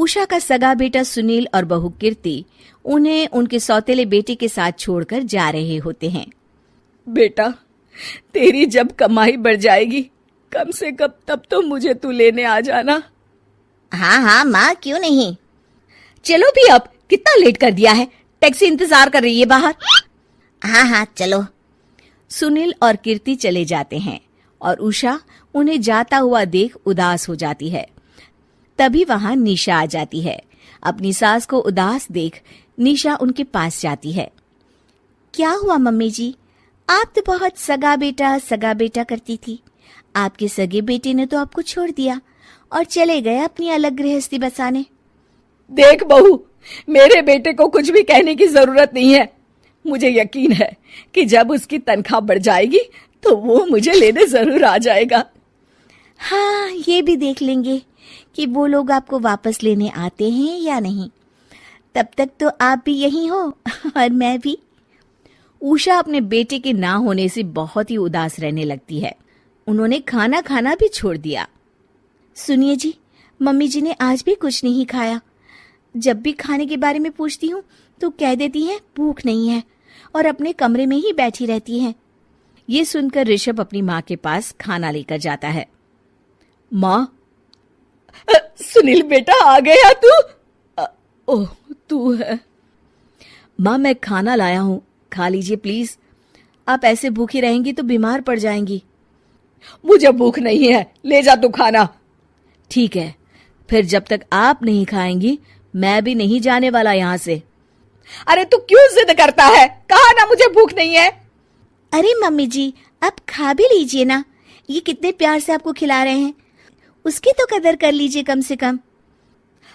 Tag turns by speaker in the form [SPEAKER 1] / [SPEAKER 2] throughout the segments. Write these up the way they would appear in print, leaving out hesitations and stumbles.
[SPEAKER 1] उषा का सगा बेटा सुनील और बहू कीर्ति उन्हें उनके सौतेले बेटे के साथ छोड़कर जा रहे होते हैं।
[SPEAKER 2] बेटा, तेरी जब कमाई बढ़ जाएगी कम से कम तब तो मुझे तू लेने आ जाना।
[SPEAKER 3] हाँ हाँ माँ, क्यों नहीं।
[SPEAKER 1] चलो भी, अब कितना लेट कर दिया है, टैक्सी इंतजार कर रही है बाहर।
[SPEAKER 3] हाँ हाँ चलो।
[SPEAKER 1] सुनील और कीर्ति चले जाते हैं और उषा उन्हें जाता हुआ देख उदास हो जाती है। तभी वहां निशा आ जाती है। अपनी सास को उदास देख निशा उनके पास जाती है।
[SPEAKER 3] क्या हुआ मम्मी जी, आप तो बहुत सगा बेटा करती थी। आपके सगे बेटे ने तो आपको छोड़ दिया और चले गए अपनी अलग गृहस्थी बसाने।
[SPEAKER 2] देख बहू, मेरे बेटे को कुछ भी कहने की जरूरत नहीं है। मुझे यकीन है कि जब उसकी तनख्वाह बढ़ जाएगी तो वो मुझे लेने जरूर आ जाएगा।
[SPEAKER 3] हाँ, ये भी देख लेंगे कि वो लोग आपको वापस लेने आते हैं या नहीं। तब तक तो आप भी यहीं हो और मैं भी।
[SPEAKER 1] उषा अपने बेटे के ना होने से बहुत ही उदास रहने लगती है। उन्होंने खाना खाना भी छोड़ दिया।
[SPEAKER 3] सुनिए जी, मम्मी जी ने आज भी कुछ नहीं खाया। जब भी खाने के बारे में पूछती हूँ तो कह देती हैं भूख नहीं है और अपने कमरे में ही बैठी रहती हैं।
[SPEAKER 1] ये सुनकर ऋषभ अपनी माँ के पास खाना लेकर जाता है।
[SPEAKER 2] माँ, सुनील बेटा आ गया तू? ओह, तू है।
[SPEAKER 1] माँ, मैं खाना लाया हूँ, खा लीजिए प्लीज। आप ऐसे भूखी रहेंगी तो बीमार पड़ जाएंगी।
[SPEAKER 2] मुझे भूख नहीं है, ले जा तू खाना।
[SPEAKER 1] ठीक है, फिर जब तक आप नहीं खाएंगी मैं भी नहीं जाने वाला यहाँ से।
[SPEAKER 2] अरे तू क्यों जिद करता है? कहा ना मुझे भूख नहीं है।
[SPEAKER 3] अरे मम्मी जी, आप खा भी लीजिए ना, ये कितने प्यार से आपको खिला रहे हैं, उसकी तो कदर कर लीजिए कम से कम।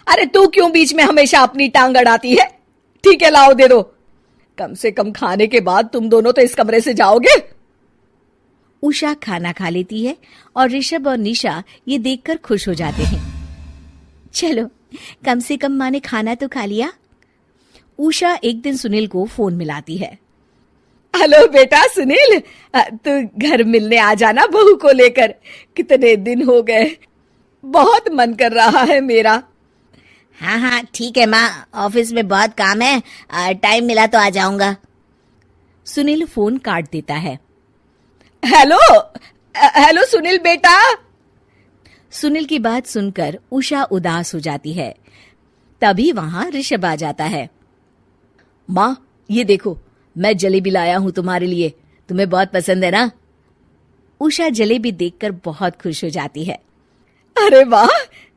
[SPEAKER 2] अरे तू क्यों बीच में हमेशा अपनी टांग अड़ाती है? ठीक है, लाओ दे दो। कम से कम खाने के बाद तुम दोनों तो इस कमरे से जाओगे।
[SPEAKER 1] उषा खाना खा लेती है और ऋषभ और निशा ये देखकर खुश हो जाते हैं।
[SPEAKER 3] चलो, कम से कम माँ ने खाना तो खा लिया।
[SPEAKER 1] उषा एक दिन सुनील को फोन मिलाती है।
[SPEAKER 2] हेलो बेटा सुनील, तू घर मिलने आ जाना बहू को लेकर। कितने दिन हो गए, बहुत मन कर रहा है मेरा।
[SPEAKER 3] हाँ हाँ ठीक है माँ, ऑफिस में बहुत काम है, टाइम मिला तो आ जाऊंगा।
[SPEAKER 1] सुनील फोन काट देता है।
[SPEAKER 2] हेलो सुनील बेटा।
[SPEAKER 1] सुनील की बात सुनकर उषा उदास हो जाती है। तभी वहां ऋषभ आ जाता है। माँ, ये देखो, मैं जलेबी लाया हूं तुम्हारे लिए, तुम्हें बहुत पसंद है ना? उषा जलेबी देखकर बहुत खुश हो जाती है।
[SPEAKER 2] अरे वाह,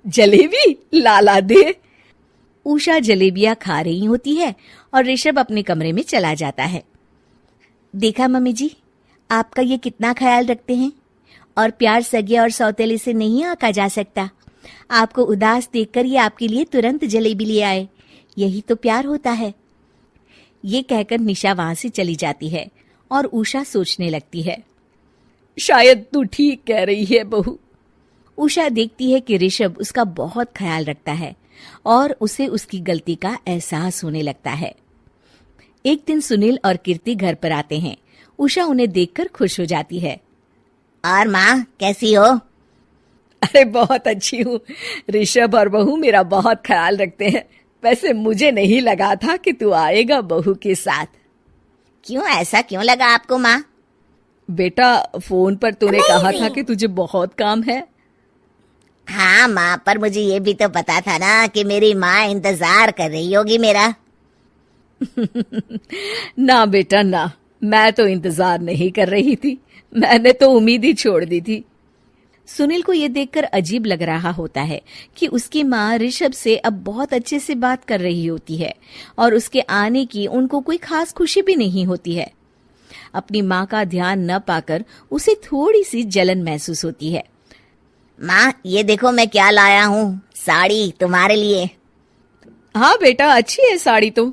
[SPEAKER 2] जलेबी ला दे।
[SPEAKER 1] उषा जलेबियां खा रही होती है और ऋषभ अपने कमरे में चला जाता है।
[SPEAKER 3] देखा मम्मी जी, आपका ये कितना ख्याल रखते हैं, और प्यार सगे और सौतेले से नहीं आका जा सकता। आपको उदास देखकर ये आपके लिए तुरंत जलेबी ले आए, यही तो प्यार होता है।
[SPEAKER 1] ये कहकर निशा वहां से चली जाती है और उषा सोचने लगती है,
[SPEAKER 2] शायद तू ठीक कह रही है बहू।
[SPEAKER 1] उषा देखती है कि ऋषभ उसका बहुत ख्याल रखता है और उसे उसकी गलती का एहसास होने लगता है। एक दिन सुनील और कीर्ति घर पर आते हैं। उषा उन्हें देखकर खुश हो जाती है।
[SPEAKER 3] और माँ कैसी हो?
[SPEAKER 2] अरे बहुत अच्छी हूँ। ऋषभ और बहू मेरा बहुत ख्याल रखते हैं। वैसे मुझे नहीं लगा था कि तू आएगा बहू के साथ।
[SPEAKER 3] क्यों, ऐसा क्यों लगा आपको माँ?
[SPEAKER 2] बेटा, फोन पर तूने कहा था कि तुझे बहुत काम है।
[SPEAKER 3] हाँ माँ, पर मुझे ये भी तो पता था ना कि मेरी माँ इंतजार कर रही होगी मेरा।
[SPEAKER 2] ना बेटा ना, मैं तो इंतजार नहीं कर रही थी, मैंने तो उम्मीद ही छोड़ दी थी।
[SPEAKER 1] सुनील को ये देखकर अजीब लग रहा होता है कि उसकी माँ ऋषभ से अब बहुत अच्छे से बात कर रही होती है और उसके आने की उनको कोई खास खुशी भी नहीं होती है। अपनी माँ का ध्यान न पाकर उसे थोड़ी सी जलन महसूस होती है।
[SPEAKER 3] माँ, ये देखो मैं क्या लाया हूँ, साड़ी तुम्हारे लिए।
[SPEAKER 2] हाँ बेटा, अच्छी है साड़ी तो।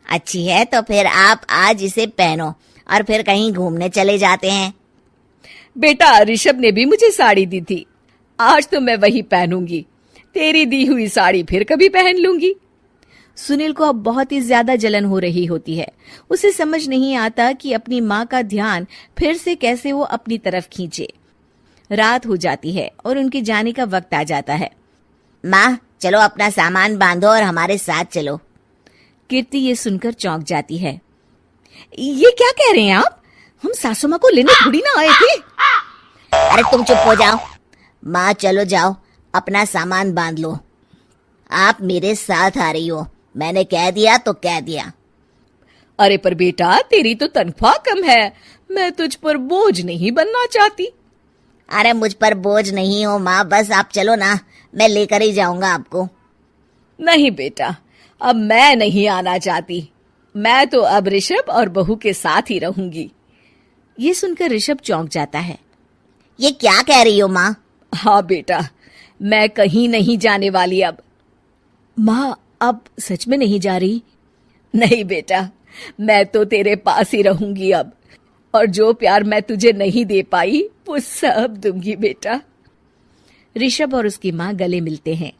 [SPEAKER 3] अच्छी है तो फिर आप आज इसे पहनो और फिर कहीं घूमने चले जाते हैं।
[SPEAKER 2] बेटा, ऋषभ ने भी मुझे साड़ी दी थी, आज तो मैं वही पहनूंगी। तेरी दी हुई साड़ी फिर कभी पहन लूंगी।
[SPEAKER 1] सुनील को अब बहुत ही ज्यादा जलन हो रही होती है। उसे समझ नहीं आता कि अपनी माँ का ध्यान फिर से कैसे वो अपनी तरफ खींचे। रात हो जाती है और उनके जाने का वक्त आ जाता है।
[SPEAKER 3] माँ, चलो अपना सामान बांधो और हमारे साथ चलो।
[SPEAKER 1] कीर्ति ये सुनकर चौंक जाती है। ये क्या कह रहे हैं आप? हम सासू माँ को लेने थोड़ी ना आए थे।
[SPEAKER 3] अरे तुम चुप हो जाओ। माँ चलो जाओ, अपना सामान बांध लो। आप मेरे साथ आ रही हो, मैंने कह दिया तो कह दिया।
[SPEAKER 2] अरे पर बेटा, तेरी तो तनख्वाह कम है, मैं तुझ पर बोझ नहीं बनना चाहती।
[SPEAKER 3] अरे मुझ पर बोझ नहीं हो माँ, बस आप चलो ना, मैं लेकर ही जाऊंगा आपको।
[SPEAKER 2] नहीं बेटा, अब मैं नहीं आना चाहती। मैं तो अब ऋषभ और बहू के साथ ही रहूंगी।
[SPEAKER 1] ये सुनकर ऋषभ चौंक जाता है।
[SPEAKER 3] ये क्या कह रही हो माँ?
[SPEAKER 2] हाँ बेटा, मैं कहीं नहीं जाने वाली अब।
[SPEAKER 1] माँ, अब सच में नहीं जा रही?
[SPEAKER 2] नहीं बेटा, मैं तो तेरे पास ही रहूंगी अब, और जो प्यार मैं तुझे नहीं दे पाई वो सब दूंगी बेटा।
[SPEAKER 1] ऋषभ और उसकी माँ गले मिलते हैं।